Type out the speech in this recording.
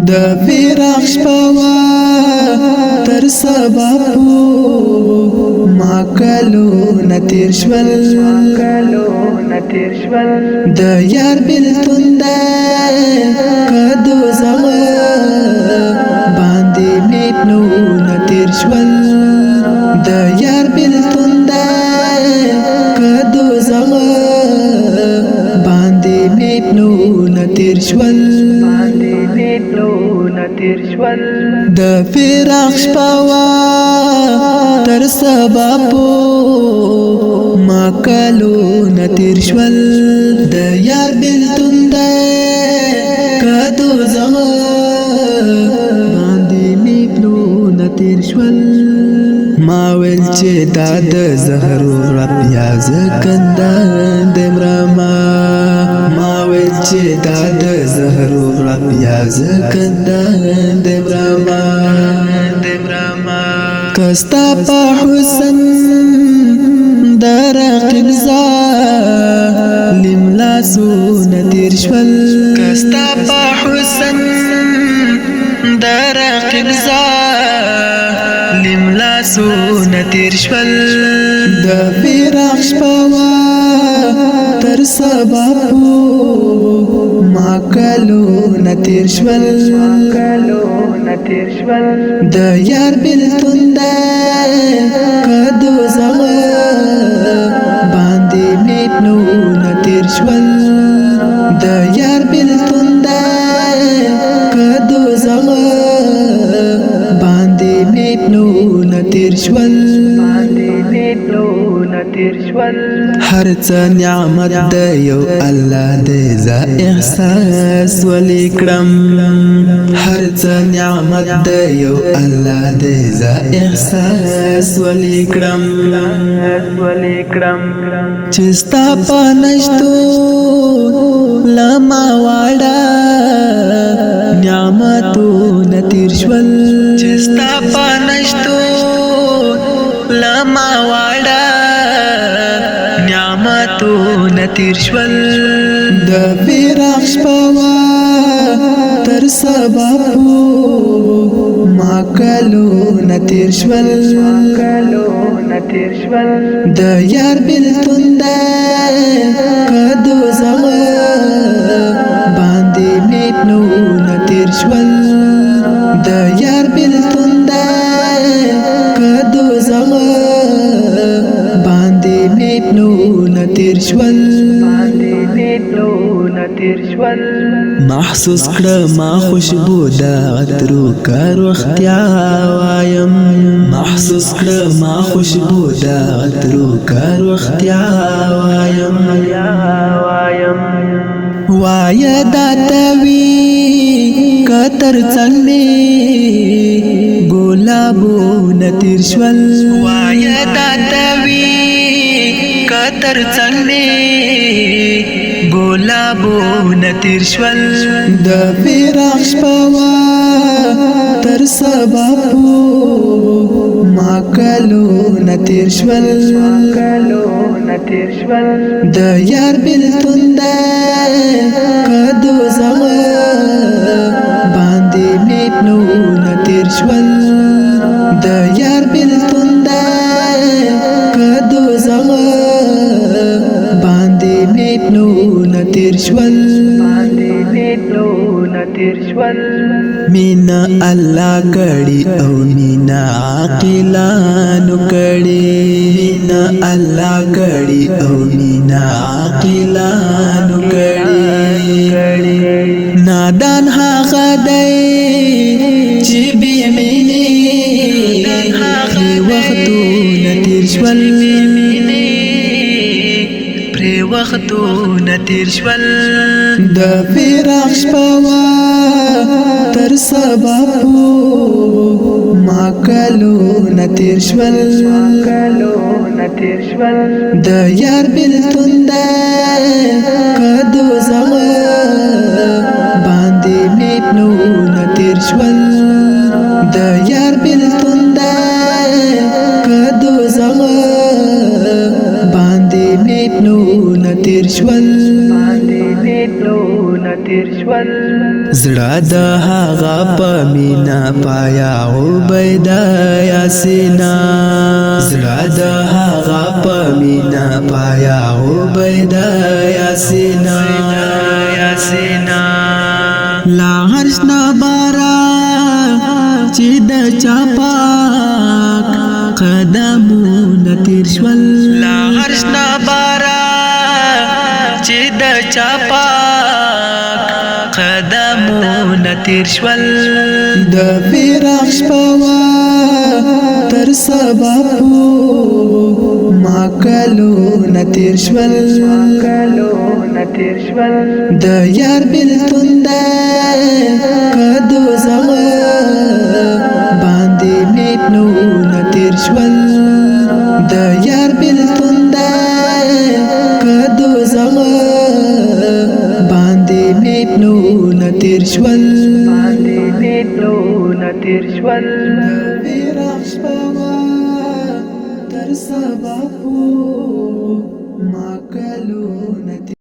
د فراق شپوا تر سبا ما کلو نتیر شول د یار بلتون دا کدو زغ باندې میپنو نتیر شول د یار بلتون دا کدو زغ باندې میپنو نتیر شول د فراق شپوا تر سبا ما کلو نتیر شول د یار بلتون دا کدو زغ باندې میپنو نتیر شول ما ویل چې دا د زهر رب یا زکندان دمرما ما ویل چې دا د زهر رب یا زکندان دمرما کستا په حسن درقب ظالم لاسونه تیر شول کستا په حسن درقب ظالم لاسونه تیر شول د فراق شپوا تر سبا ما کلو نتیر شول د یار بلتون دا کدو زغ باندې میپنو نتیر شول د یار بلتون دا کدو زغ باندې میپنو نتیر شول هر څه نعمت د یو الله دې ز احساس ولیکړم هر څه نعمت د یو الله دې ز احساس ولیکړم چې ستا په نشتو لما واړه نعمتو نتیر شول چې ستا په نشتو لما واړه نعمتو نتیر شول د فراق شپوا تر سبا ما کلو نتیر شول د یار بلتون دا کدو زغ باندې میپنو نتیر شول د یار بلتون دا کدو زغ باندې میپنو نتیر شول محسوس کړه ما خوشبو د عطرو کار وختیا وایم محسوس کړه ما خوشبو د عطرو کار وختیا وایم وایا دا توی کتر څنګه ګلابو نتیر شول وایا دا توی کتر څنګه ګلابو نتیر شول د فراق شپوا تر سبا ما کلو نتیر شول د یار بلتون دا کدو زغ باندې میپنو نتیر شول د یار بلتون دا کدو زغ باندې میپنو نتیر شول مینا الله کړي او مینا عاقلانو کړي مینا الله کړي او مینا عاقلانو کړي نادان هغه دی چې به مینه وختو نتیر شول وختو نتیر شول د فراق شپوا تر سبا ما کلو نتیر شول د یار بلتون دا کدو زغ باندې میپنو نتیر شول د د یار بلتون ده کدو زغه باندې میټلونه تیر شول زړه د هغه په مینا پایا عبیده یاسینا زړه د هغه په مینا پایا عبیده یاسینا لا هرش نه بارا چې د چا پاک قدمونه تیر شول لا هرش نه بارا چې د چا پاک قدمونه تیر شول د فراق شپه تر سبا ما کلونه تیر شول د یار بلتون ده کدو زغه باندې میټلونه تیر شول د یار بلتون ده کدو زغه باندې میټلونه تیر شول فراق شپه تر سبا ما کلونه